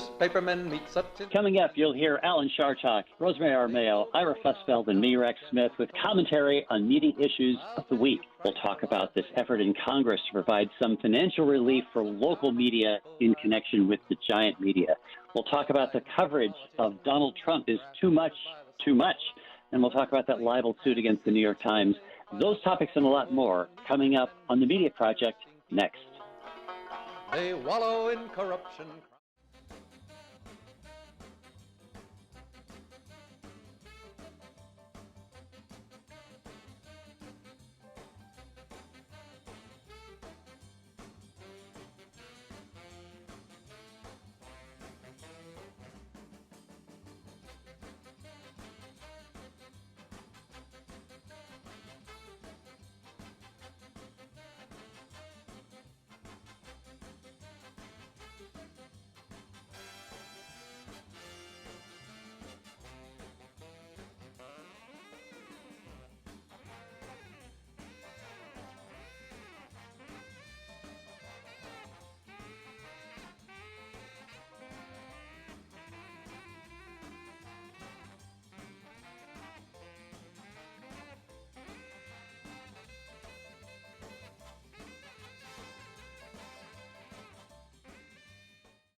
newspapermen meet such... Coming up, you'll hear Alan Chartock, Rosemary Armao, Ira Fusfeld, and me, Rex Smith, with commentary on media issues of the week. We'll talk about this effort in Congress to provide some financial relief for local media in connection with the giant media. We'll talk about the coverage of Donald Trump is too much, and we'll talk about that libel suit against the New York Times. Those topics and a lot more coming up on The Media Project next. They wallow in corruption.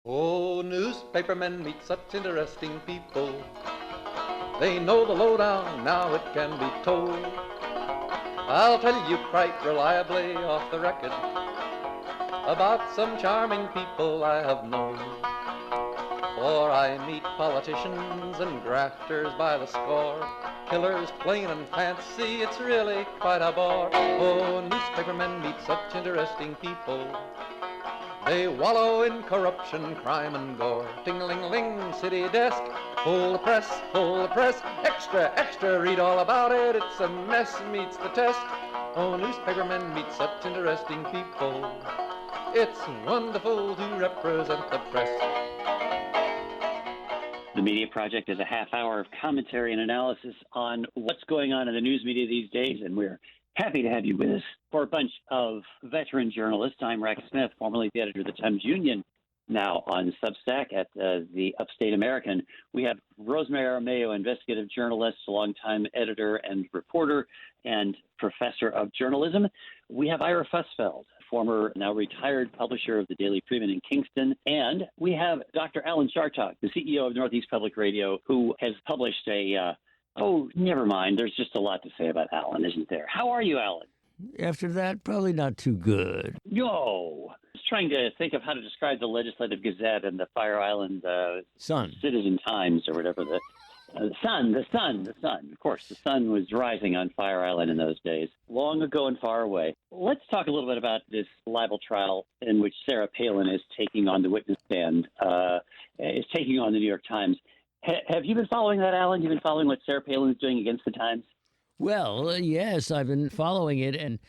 Oh, newspapermen meet such interesting people. They know the lowdown, now it can be told. I'll tell you quite reliably off the record about some charming people I have known. For I meet politicians and grafters by the score, killers plain and fancy, it's really quite a bore. Oh, newspapermen meet such interesting people. They wallow in corruption, crime, and gore. Ting-a-ling-ling, city desk, full of press, extra, extra, read all about it. It's a mess, meets the test. Oh, newspapermen meet such interesting people. It's wonderful to represent the press. The Media Project is a half hour of commentary and analysis on what's going on in the news media these days, and we're happy to have you with us. For a bunch of veteran journalists, I'm Rex Smith, formerly the editor of the Times-Union, now on Substack at the Upstate American. We have Rosemary Armao, investigative journalist, longtime editor and reporter and professor of journalism. We have Ira Fusfeld, former, now retired publisher of the Daily Freeman in Kingston. And we have Dr. Alan Chartock, the CEO of Northeast Public Radio, who has published oh, never mind. There's just a lot to say about Alan, isn't there? How are you, Alan? After that, probably not too good. Yo! I was trying to think of how to describe the Legislative Gazette and the Fire Island Sun. Citizen Times or whatever. The sun. Of course, the sun was rising on Fire Island in those days, long ago and far away. Let's talk a little bit about this libel trial in which Sarah Palin is taking on the witness stand, is taking on the New York Times. Have you been following that, Alan? You've been following what Sarah Palin is doing against the Times? Well, yes, I've been following it, and,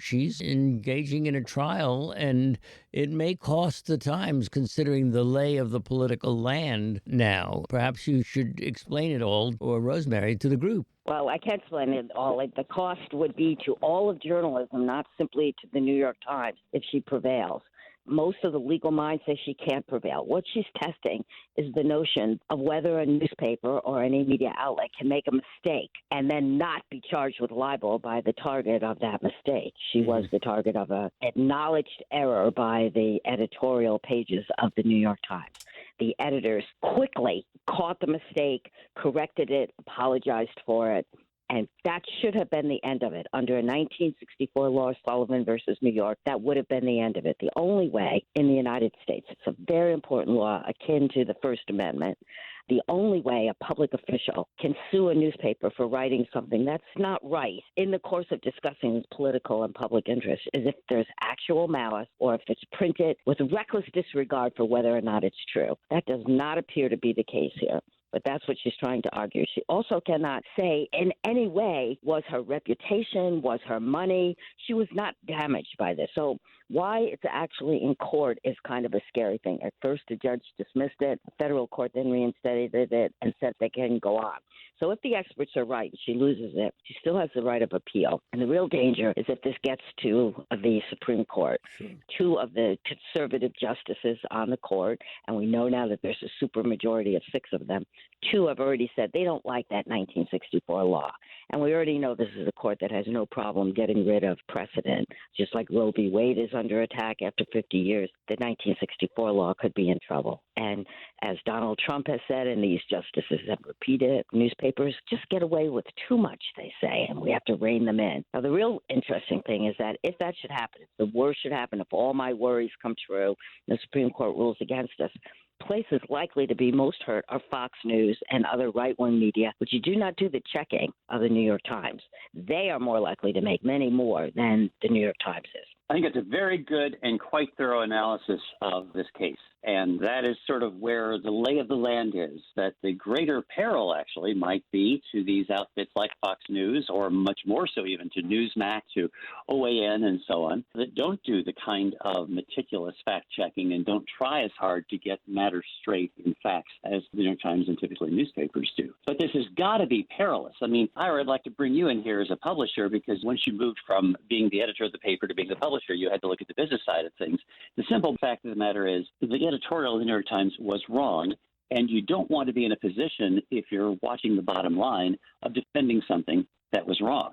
she's engaging in a trial, and it may cost the Times, considering the lay of the political land now. Perhaps you should explain it all, or Rosemary, to the group. Well, I can't explain it all. The cost would be to all of journalism, not simply to the New York Times, if she prevails. Most of the legal minds say she can't prevail. What she's testing is the notion of whether a newspaper or any media outlet can make a mistake and then not be charged with libel by the target of that mistake. She was the target of an acknowledged error by the editorial pages of the New York Times. The editors quickly caught the mistake, corrected it, apologized for it, and that should have been the end of it. Under a 1964 law, Sullivan versus New York, that would have been the end of it. The only way in the United States, it's a very important law akin to the First Amendment, the only way a public official can sue a newspaper for writing something that's not right in the course of discussing political and public interest is if there's actual malice or if it's printed with reckless disregard for whether or not it's true. That does not appear to be the case here. But that's what she's trying to argue. She also cannot say in any way was her reputation, was her money. She was not damaged by this. So Why it's actually in court is kind of a scary thing. At first, the judge dismissed it. The federal court then reinstated it and said they can go on. So if the experts are right and she loses it, she still has the right of appeal. And the real danger is if this gets to the Supreme Court. Sure. Two of the conservative justices on the court, and we know now that there's a supermajority of 6 of them, 2 have already said they don't like that 1964 law. And we already know this is a court that has no problem getting rid of precedent. Just like Roe v. Wade is under attack after 50 years, the 1964 law could be in trouble. And as Donald Trump has said, and these justices have repeated, newspapers just get away with too much, they say, and we have to rein them in. Now, the real interesting thing is that if that should happen, if the worst should happen, if all my worries come true, the Supreme Court rules against us, places likely to be most hurt are Fox News and other right-wing media, which you do not do the checking of the New York Times. They are more likely to make many more than the New York Times is. I think it's a very good and quite thorough analysis of this case. And that is sort of where the lay of the land is, that the greater peril actually might be to these outfits like Fox News, or much more so even to Newsmax, to OAN and so on, that don't do the kind of meticulous fact-checking and don't try as hard to get matters straight in facts as the New York Times and typically newspapers do. But this has got to be perilous. I mean, Ira, I'd like to bring you in here as a publisher, because once you moved from being the editor of the paper to being the publisher, you had to look at the business side of things. The simple fact of the matter is the editorial of the New York Times was wrong, and you don't want to be in a position, if you're watching the bottom line, of defending something that was wrong.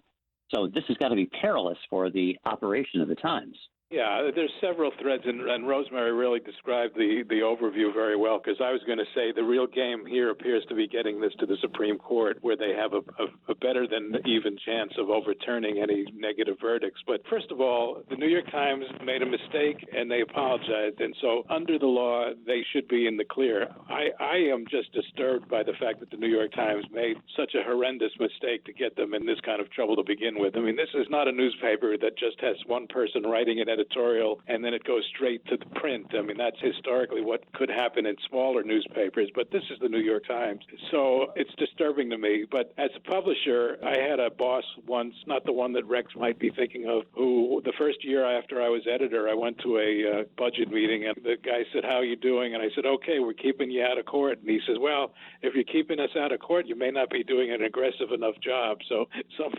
So this has got to be perilous for the operation of the Times. Yeah, there's several threads, and Rosemary really described the overview very well, because I was going to say the real game here appears to be getting this to the Supreme Court, where they have a better than even chance of overturning any negative verdicts. But first of all, the New York Times made a mistake, and they apologized, and so under the law, they should be in the clear. I am just disturbed by the fact that the New York Times made such a horrendous mistake to get them in this kind of trouble to begin with. I mean, this is not a newspaper that just has one person writing an editorial and then it goes straight to the print. I mean, that's historically what could happen in smaller newspapers, but this is the New York Times. So it's disturbing to me. But as a publisher, I had a boss once, not the one that Rex might be thinking of, who the first year after I was editor, I went to a budget meeting, and the guy said, "How are you doing?" And I said, "Okay, we're keeping you out of court." And he says, "Well, if you're keeping us out of court, you may not be doing an aggressive enough job." So some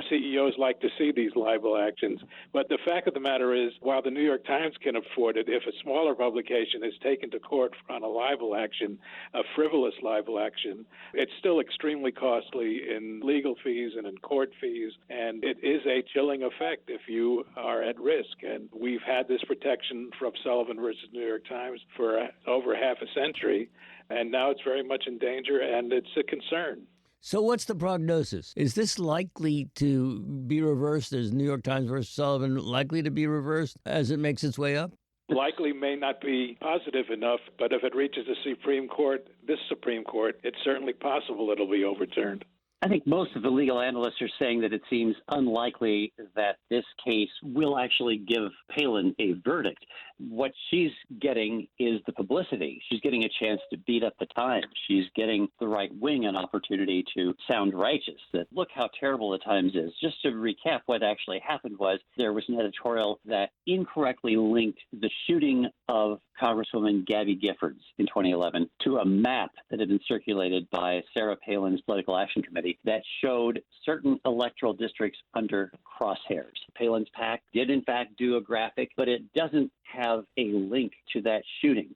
CEOs like to see these libel actions. But the fact of the matter is, while the New York Times can afford it, if a smaller publication is taken to court on a libel action, a frivolous libel action, it's still extremely costly in legal fees and in court fees, and it is a chilling effect if you are at risk. And we've had this protection from Sullivan versus New York Times for over half a century, and now it's very much in danger, and it's a concern. So what's the prognosis? Is this likely to be reversed? Is New York Times versus Sullivan likely to be reversed as it makes its way up? Likely may not be positive enough, but if it reaches the Supreme Court, this Supreme Court, it's certainly possible it'll be overturned. I think most of the legal analysts are saying that it seems unlikely that this case will actually give Palin a verdict. What she's getting is the publicity. She's getting a chance to beat up the Times. She's getting the right wing an opportunity to sound righteous, that look how terrible the Times is. Just to recap, what actually happened was there was an editorial that incorrectly linked the shooting of Congresswoman Gabby Giffords in 2011 to a map that had been circulated by Sarah Palin's Political Action Committee that showed certain electoral districts under crosshairs. Palin's PAC did, in fact, do a graphic, but it doesn't have a link to that shooting.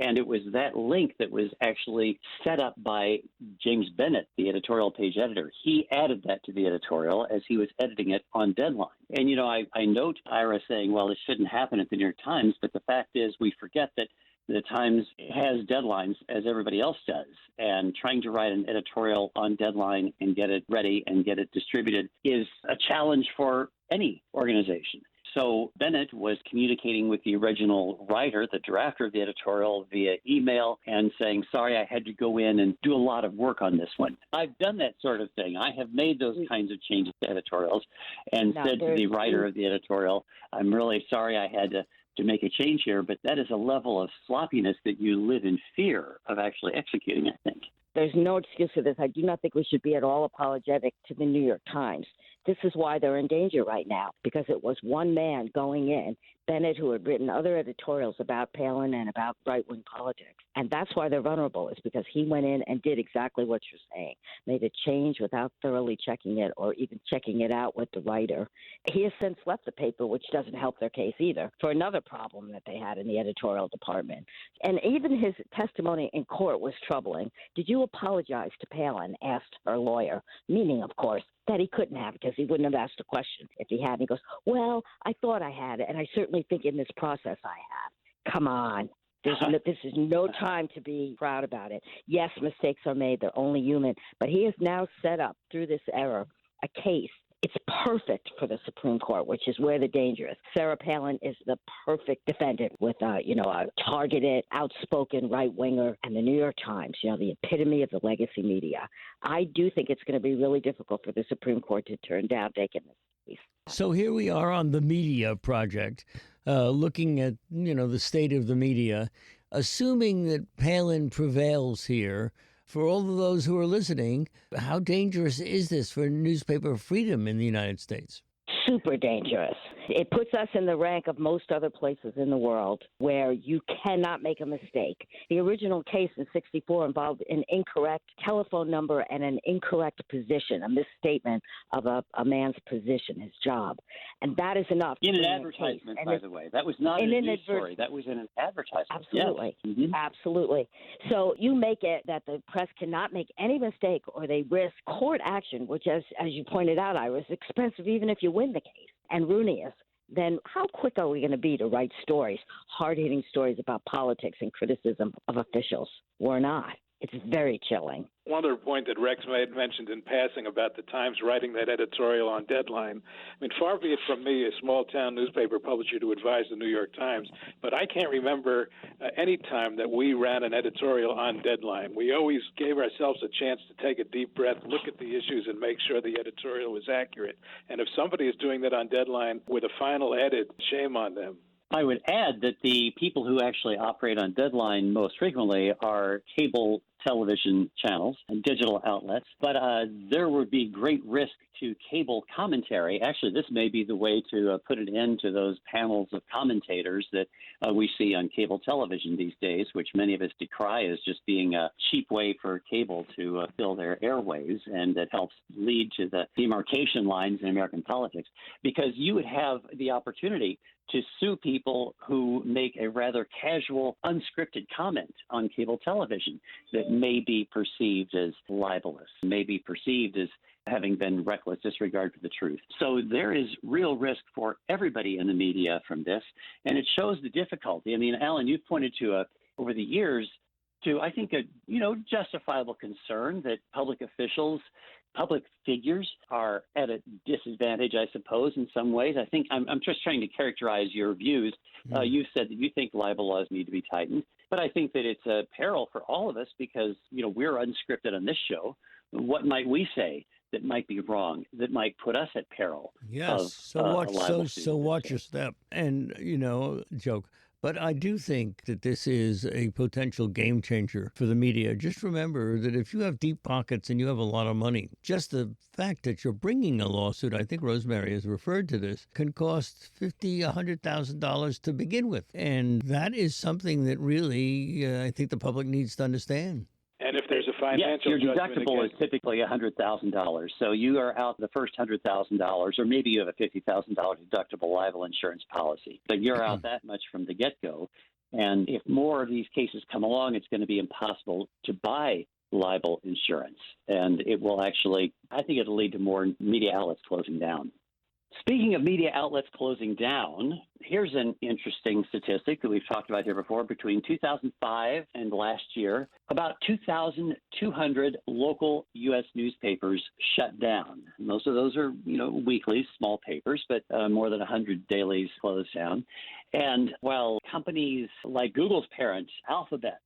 And it was that link that was actually set up by James Bennett, the editorial page editor. He added that to the editorial as he was editing it on deadline. And, you know, I note Ira saying, well, this shouldn't happen at the New York Times, but the fact is we forget that the Times has deadlines as everybody else does, and trying to write an editorial on deadline and get it ready and get it distributed is a challenge for any organization. So Bennett was communicating with the original writer, the drafter of the editorial, via email and saying, sorry, I had to go in and do a lot of work on this one. I've done that sort of thing. I have made those kinds of changes to editorials and said to the writer of the editorial, I'm really sorry I had to make a change here, but that is a level of sloppiness that you live in fear of actually executing, I think. There's no excuse for this. I do not think we should be at all apologetic to the New York Times. This is why they're in danger right now, because it was one man going in, Bennett, who had written other editorials about Palin and about right-wing politics. And that's why they're vulnerable, is because he went in and did exactly what you're saying, made a change without thoroughly checking it or even checking it out with the writer. He has since left the paper, which doesn't help their case either, for another problem that they had in the editorial department. And even his testimony in court was troubling. Did you apologize to Palin? Asked her lawyer, meaning, of course, that he couldn't have, because he wouldn't have asked a question if he had. And he goes, well, I thought I had it, and I certainly think in this process I have. Come on. This is no time to be proud about it. Yes, mistakes are made. They're only human. But he has now set up, through this error, a case. It's perfect for the Supreme Court, which is where the danger is. Sarah Palin is the perfect defendant with a targeted, outspoken right-winger, and the New York Times, the epitome of the legacy media. I do think it's going to be really difficult for the Supreme Court to turn down taking this case. So here we are on the Media Project, looking at, the state of the media, assuming that Palin prevails here. For all of those who are listening, how dangerous is this for newspaper freedom in the United States? Super dangerous. It puts us in the rank of most other places in the world where you cannot make a mistake. The original case in 1964 involved an incorrect telephone number and an incorrect position, a misstatement of a man's position, his job. And that is enough. In an advertisement, by the way. That was not in a news story. That was in an advertisement. Absolutely. Yes. Mm-hmm. Absolutely. So you make it that the press cannot make any mistake or they risk court action, which, as you pointed out, Ira, is expensive even if you win the case, and ruinous. Then how quick are we going to be to write stories, hard-hitting stories about politics and criticism of officials? We're not. It's very chilling. One other point that Rex mentioned in passing about the Times writing that editorial on deadline. I mean, far be it from me, a small-town newspaper publisher, to advise the New York Times, but I can't remember any time that we ran an editorial on deadline. We always gave ourselves a chance to take a deep breath, look at the issues, and make sure the editorial was accurate. And if somebody is doing that on deadline with a final edit, shame on them. I would add that the people who actually operate on deadline most frequently are cable television channels and digital outlets, but there would be great risk to cable commentary. Actually, this may be the way to put an end to those panels of commentators that we see on cable television these days, which many of us decry as just being a cheap way for cable to fill their airways, and that helps lead to the demarcation lines in American politics, because you would have the opportunity to sue people who make a rather casual, unscripted comment on cable television that may be perceived as libelous, may be perceived as having been reckless disregard for the truth. So there is real risk for everybody in the media from this, and it shows the difficulty. I mean, Alan, you've pointed to over the years to, I think, a justifiable concern that public officials, public figures are at a disadvantage, I suppose, in some ways. I think I'm just trying to characterize your views. You said that you think libel laws need to be tightened, but I think that it's a peril for all of us because, we're unscripted on this show. What might we say that might be wrong, that might put us at peril? Yes. So watch your step. And, joke. But I do think that this is a potential game changer for the media. Just remember that if you have deep pockets and you have a lot of money, just the fact that you're bringing a lawsuit, I think Rosemary has referred to this, can cost $50,000, $100,000 to begin with. And that is something that really I think the public needs to understand. And if there's a financial your judgment deductible is typically $100,000. So you are out the first $100,000, or maybe you have a $50,000 deductible libel insurance policy. But you're out that much from the get-go. And if more of these cases come along, it's going to be impossible to buy libel insurance. And it will actually, I think it'll lead to more media outlets closing down. Speaking of media outlets closing down, here's an interesting statistic that we've talked about here before. Between 2005 and last year, about 2,200 local U.S. newspapers shut down. Most of those are, weekly, small papers, but more than 100 dailies closed down. And while companies like Google's parent, Alphabet,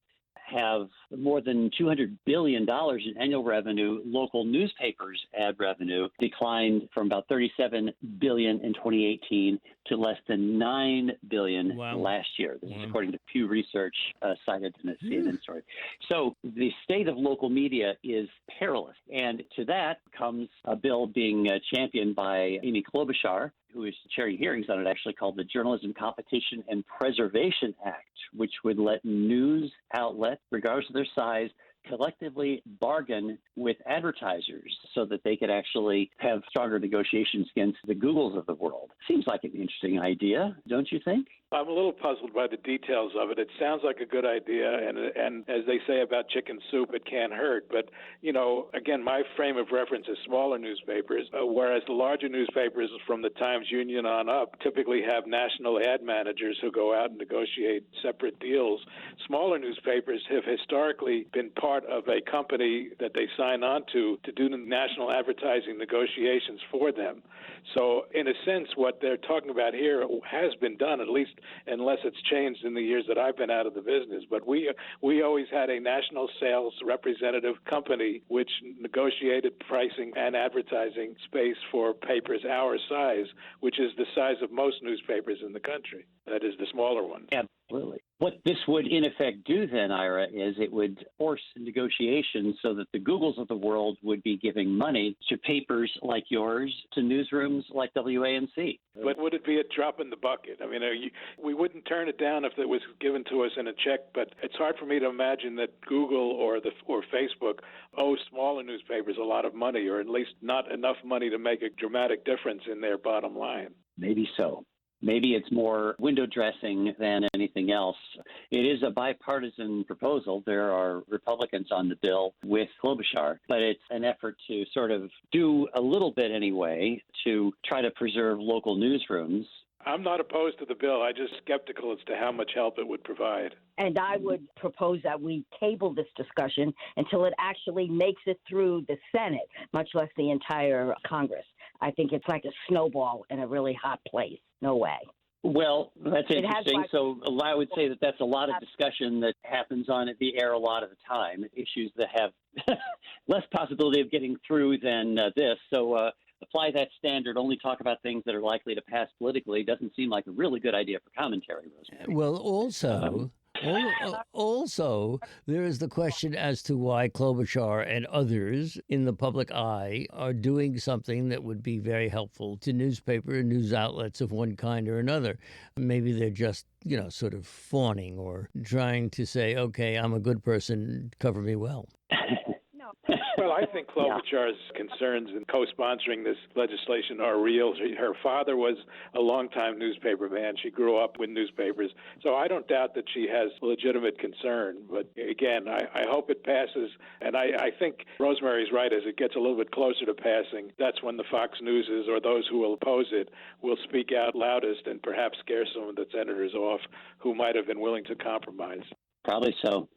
have more than $200 billion in annual revenue. Local newspapers' ad revenue declined from about $37 billion in 2018 to less than $9 billion last year. This is according to Pew Research, cited in a CNN story. So the state of local media is perilous. And to that comes a bill being championed by Amy Klobuchar, who is chairing hearings on it, actually, called the Journalism Competition and Preservation Act, which would let news outlets, regardless of their size, collectively bargain with advertisers so that they could actually have stronger negotiations against the Googles of the world. Seems like an interesting idea, don't you think? I'm a little puzzled by the details of it. It sounds like a good idea, and as they say about chicken soup, it can't hurt. But, you know, again, my frame of reference is smaller newspapers, whereas the larger newspapers from the Times Union on up typically have national ad managers who go out and negotiate separate deals. Smaller newspapers have historically been part of a company that they sign on to do the national advertising negotiations for them. So, in a sense, what they're talking about here has been done, at least unless it's changed in the years that I've been out of the business. But we always had a national sales representative company which negotiated pricing and advertising space for papers our size, which is the size of most newspapers in the country. That is the smaller one. Absolutely. What this would in effect do then, Ira, is it would force negotiations so that the Googles of the world would be giving money to papers like yours, to newsrooms like WAMC. But would it be a drop in the bucket? I mean, we wouldn't turn it down if it was given to us in a check, but it's hard for me to imagine that Google or Facebook owe smaller newspapers a lot of money, or at least not enough money to make a dramatic difference in their bottom line. Maybe so. Maybe it's more window dressing than anything else. It is a bipartisan proposal. There are Republicans on the bill with Klobuchar, but it's an effort to sort of do a little bit anyway to try to preserve local newsrooms. I'm not opposed to the bill. I'm just skeptical as to how much help it would provide. And I would propose that we table this discussion until it actually makes it through the Senate, much less the entire Congress. I think it's like a snowball in a really hot place. No way. Well, that's interesting. So I would say that that's a lot of discussion that happens on the air a lot of the time, issues that have less possibility of getting through than this. So apply that standard, only talk about things that are likely to pass politically, doesn't seem like a really good idea for commentary, Rosemary. Well, also, there is the question as to why Klobuchar and others in the public eye are doing something that would be very helpful to newspaper and news outlets of one kind or another. Maybe they're just, sort of fawning or trying to say, okay, I'm a good person, cover me well. Well, I think Klobuchar's concerns in co-sponsoring this legislation are real. Her father was a longtime newspaper man. She grew up with newspapers. So I don't doubt that she has legitimate concern. But again, I hope it passes. And I think Rosemary's right. As it gets a little bit closer to passing, that's when the Fox Newses or those who will oppose it will speak out loudest and perhaps scare some of the senators off who might have been willing to compromise. Probably so.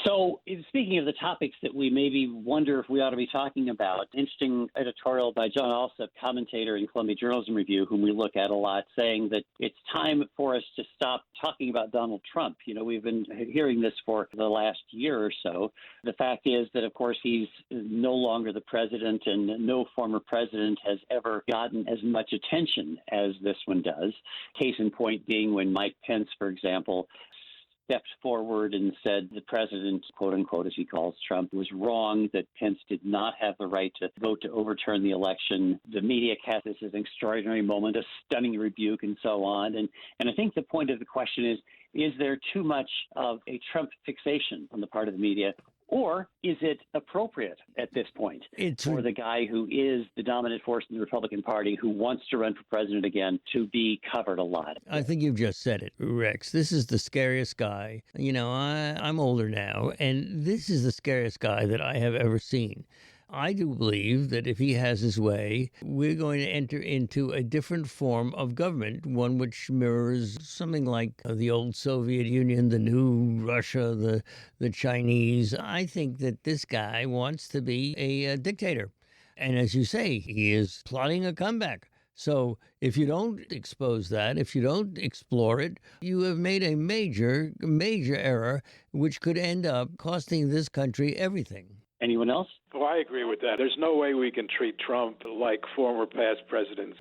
So, speaking of the topics that we maybe wonder if we ought to be talking about, interesting editorial by John Alsop, commentator in Columbia Journalism Review, whom we look at a lot, saying that it's time for us to stop talking about Donald Trump. We've been hearing this for the last year or so. The fact is that, of course, he's no longer the president, and no former president has ever gotten as much attention as this one does. Case in point being when Mike Pence, for example, stepped forward and said the president, quote unquote, as he calls Trump, was wrong, that Pence did not have the right to vote to overturn the election. The media cast this as an extraordinary moment, a stunning rebuke, and so on. And I think the point of the question is there too much of a Trump fixation on the part of the media? Or is it appropriate at this point for the guy who is the dominant force in the Republican Party, who wants to run for president again, to be covered a lot? I think you've just said it, Rex. This is the scariest guy. I'm older now, and this is the scariest guy that I have ever seen. I do believe that if he has his way, we're going to enter into a different form of government, one which mirrors something like the old Soviet Union, the new Russia, the Chinese. I think that this guy wants to be a dictator. And as you say, he is plotting a comeback. So if you don't expose that, if you don't explore it, you have made a major, major error, which could end up costing this country everything. Anyone else? Well, I agree with that. There's no way we can treat Trump like former past presidents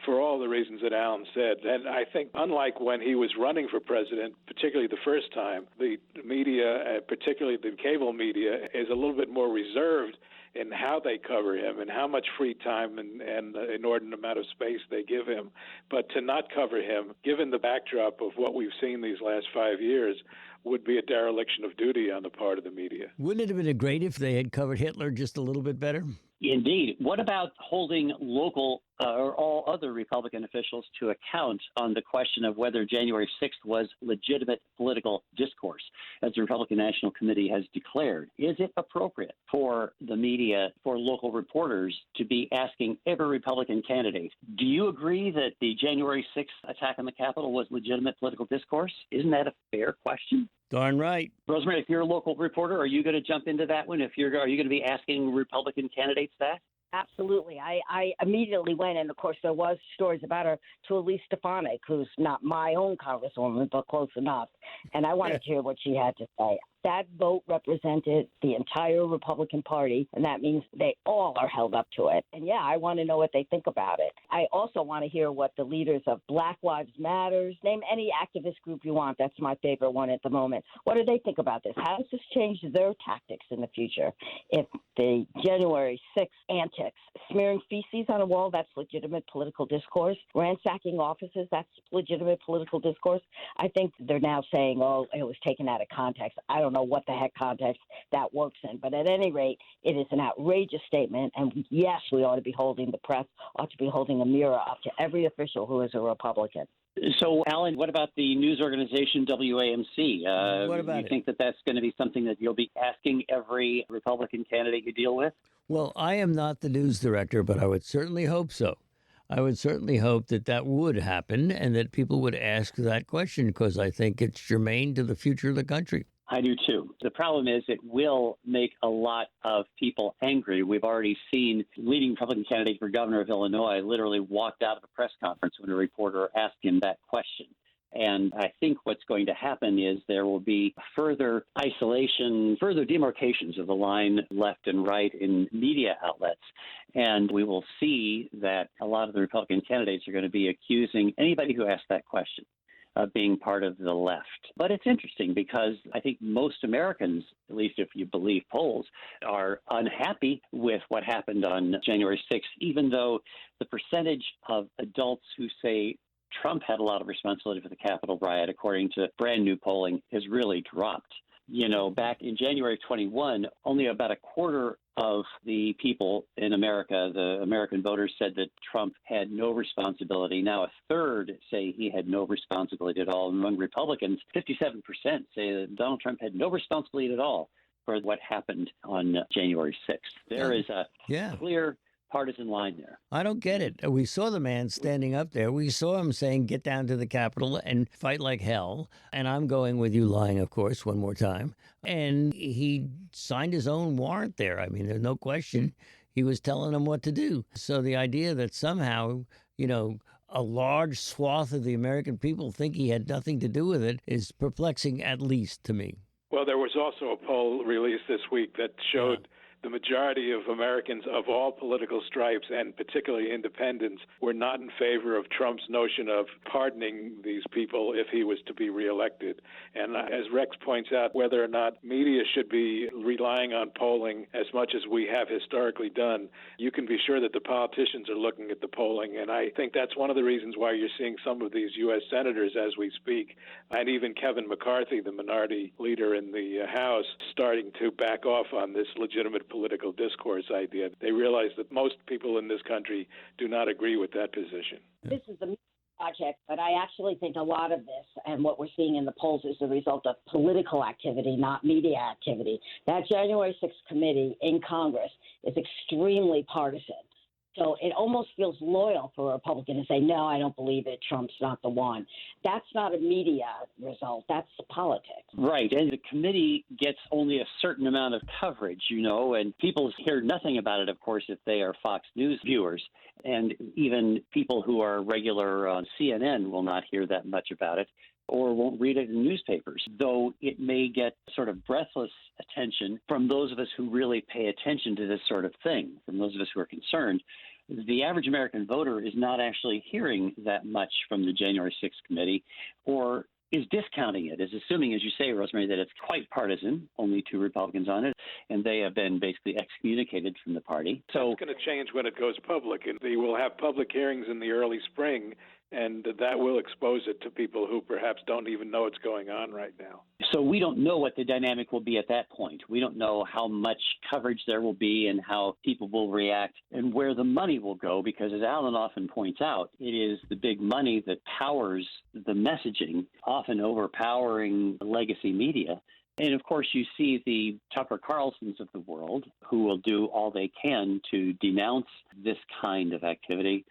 for all the reasons that Alan said. And I think unlike when he was running for president, particularly the first time, the media, particularly the cable media, is a little bit more reserved in how they cover him and how much free time and inordinate amount of space they give him. But to not cover him, given the backdrop of what we've seen these last 5 years, would be a dereliction of duty on the part of the media. Wouldn't it have been great if they had covered Hitler just a little bit better? Indeed. What about holding local or all other Republican officials to account on the question of whether January 6th was legitimate political discourse, as the Republican National Committee has declared? Is it appropriate for the media, for local reporters, to be asking every Republican candidate, do you agree that the January 6th attack on the Capitol was legitimate political discourse? Isn't that a fair question? Darn right. Rosemary, if you're a local reporter, are you going to jump into that one? Are you going to be asking Republican candidates that? Absolutely. I immediately went, and of course there was stories about her, to Elise Stefanik, who's not my own congresswoman, but close enough. And I wanted to hear what she had to say. That vote represented the entire Republican Party, and that means they all are held up to it. And, yeah, I want to know what they think about it. I also want to hear what the leaders of Black Lives Matters, name any activist group you want. That's my favorite one at the moment. What do they think about this? How does this change their tactics in the future? If the January 6th antics, smearing feces on a wall, that's legitimate political discourse. Ransacking offices, that's legitimate political discourse. I think they're now saying, oh, it was taken out of context. I don't know what the heck context that works in. But at any rate, it is an outrageous statement. And yes, we ought to be holding, the press ought to be holding a mirror up to every official who is a Republican. So, Alan, what about the news organization WAMC? What about you think that that's going to be something that you'll be asking every Republican candidate you deal with? Well, I am not the news director, but I would certainly hope so. I would certainly hope that that would happen and that people would ask that question, because I think it's germane to the future of the country. I do too. The problem is it will make a lot of people angry. We've already seen leading Republican candidate for governor of Illinois literally walked out of a press conference when a reporter asked him that question. And I think what's going to happen is there will be further isolation, further demarcations of the line left and right in media outlets. And we will see that a lot of the Republican candidates are going to be accusing anybody who asks that question of being part of the left. But it's interesting because I think most Americans, at least if you believe polls, are unhappy with what happened on January 6th, even though the percentage of adults who say Trump had a lot of responsibility for the Capitol riot, according to brand new polling, has really dropped. You know, back in January of 21, only about a quarter of the people in America, the American voters, said that Trump had no responsibility. Now a third say he had no responsibility at all. And among Republicans, 57% say that Donald Trump had no responsibility at all for what happened on January 6th. There is a clear partisan line there. I don't get it. We saw the man standing up there. We saw him saying, get down to the Capitol and fight like hell. And I'm going with you lying, of course, one more time. And he signed his own warrant there. I mean, there's no question. He was telling them what to do. So the idea that somehow, you know, a large swath of the American people think he had nothing to do with it is perplexing, at least to me. Well, there was also a poll released this week that showed the majority of Americans of all political stripes, and particularly independents, were not in favor of Trump's notion of pardoning these people if he was to be reelected. And as Rex points out, whether or not media should be relying on polling as much as we have historically done, you can be sure that the politicians are looking at the polling. And I think that's one of the reasons why you're seeing some of these U.S. senators as we speak, and even Kevin McCarthy, the minority leader in the House, starting to back off on this legitimate political discourse idea. They realize that most people in this country do not agree with that position. This is a project, but I actually think a lot of this and what we're seeing in the polls is the result of political activity, not media activity. That January 6th committee in Congress is extremely partisan. So it almost feels loyal for a Republican to say, no, I don't believe it. Trump's not the one. That's not a media result. That's politics. Right. And the committee gets only a certain amount of coverage, and people hear nothing about it, of course, if they are Fox News viewers. And even people who are regular on CNN will not hear that much about it or won't read it in newspapers, though it may get sort of breathless attention from those of us who really pay attention to this sort of thing, from those of us who are concerned. The average American voter is not actually hearing that much from the January 6th committee, or is discounting it, is assuming, as you say, Rosemary, that it's quite partisan, only 2 Republicans on it, and they have been basically excommunicated from the party. So it's going to change when it goes public, and they will have public hearings in the early spring, and that will expose it to people who perhaps don't even know what's going on right now. So we don't know what the dynamic will be at that point. We don't know how much coverage there will be and how people will react and where the money will go, because as Alan often points out, it is the big money that powers the messaging, often overpowering legacy media. And, of course, you see the Tucker Carlsons of the world who will do all they can to denounce this kind of activity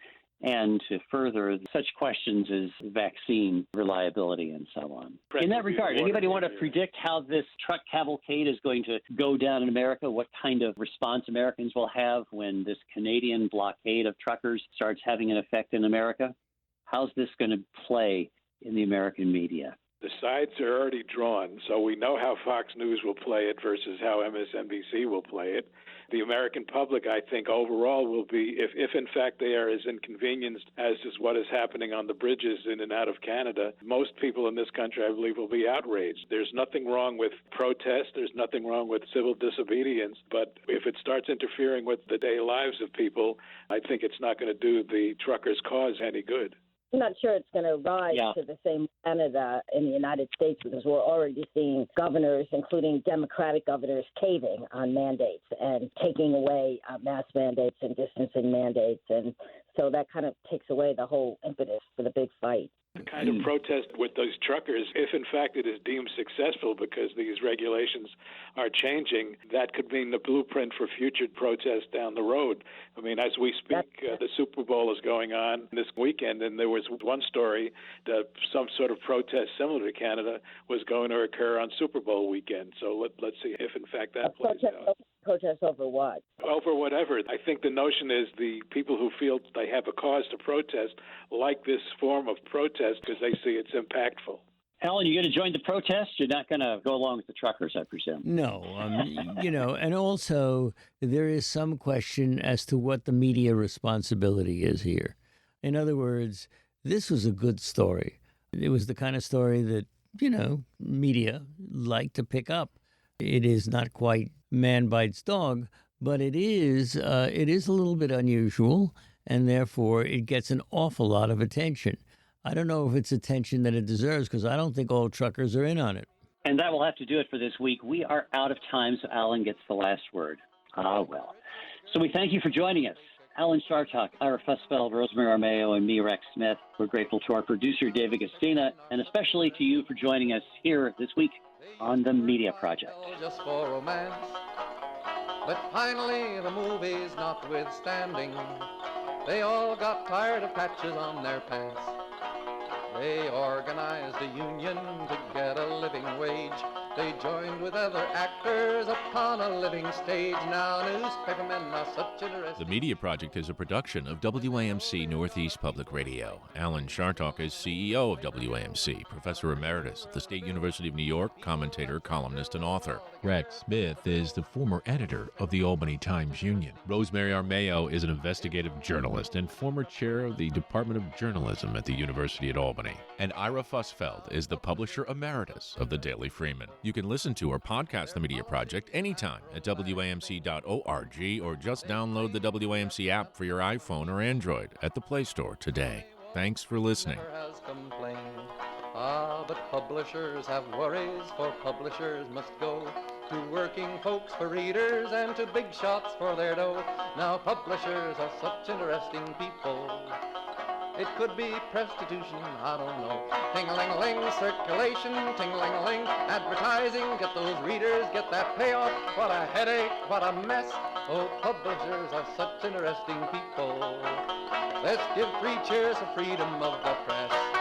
and to further such questions as vaccine reliability and so on. In that regard, anybody want to predict how this truck cavalcade is going to go down in America? What kind of response Americans will have when this Canadian blockade of truckers starts having an effect in America? How's this going to play in the American media? The sides are already drawn, so we know how Fox News will play it versus how MSNBC will play it. The American public, I think, overall will be, if in fact they are as inconvenienced as is what is happening on the bridges in and out of Canada, most people in this country, I believe, will be outraged. There's nothing wrong with protest. There's nothing wrong with civil disobedience. But if it starts interfering with the daily lives of people, I think it's not going to do the truckers' cause any good. I'm not sure it's going to rise to the same Canada in the United States, because we're already seeing governors, including Democratic governors, caving on mandates and taking away mask mandates and distancing mandates. And so that kind of takes away the whole impetus for the big fight. The kind of protest with those truckers, if in fact it is deemed successful because these regulations are changing, that could mean the blueprint for future protests down the road. I mean, as we speak, the Super Bowl is going on this weekend, and there was one story that some sort of protest similar to Canada was going to occur on Super Bowl weekend. So let's see if in fact that plays out. Protest over what? Over whatever. I think the notion is the people who feel they have a cause to protest like this form of protest because they see it's impactful. Alan, you going to join the protest? You're not going to go along with the truckers, I presume. No, and also there is some question as to what the media responsibility is here. In other words, this was a good story. It was the kind of story that, media like to pick up. It is not quite man bites dog, but it is a little bit unusual, and therefore it gets an awful lot of attention. I don't know if it's attention that it deserves, because I don't think all truckers are in on it. And that will have to do it for this week. We are out of time, so Alan gets the last word. Well. So we thank you for joining us. Alan Chartock, Ira Fusfeld, Rosemary Armao, and me, Rex Smith. We're grateful to our producer, David Gastina, and especially to you for joining us here this week on The Media Project. Just for romance, but finally the movies notwithstanding, they all got tired of patches on their pants. They organized a union to get a living wage. They joined with other actors upon a living stage. Now newspapermen are such interesting. The Media Project is a production of WAMC Northeast Public Radio. Alan Chartock is CEO of WAMC, Professor Emeritus at the State University of New York, commentator, columnist, and author. Rex Smith is the former editor of the Albany Times-Union. Rosemary Armao is an investigative journalist and former chair of the Department of Journalism at the University at Albany. And Ira Fusfeld is the publisher emeritus of the Daily Freeman. You can listen to or podcast The Media Project anytime at WAMC.org or just download the WAMC app for your iPhone or Android at the Play Store today. Thanks for listening. But publishers have worries, for publishers must go to working folks for readers and to big shots for their dough. Now publishers are such interesting people. It could be prostitution, I don't know. Ting-a-ling-a-ling, circulation, ting-a-ling-a-ling, advertising, get those readers, get that payoff. What a headache, what a mess. Oh, publishers are such interesting people. Let's give 3 cheers for freedom of the press.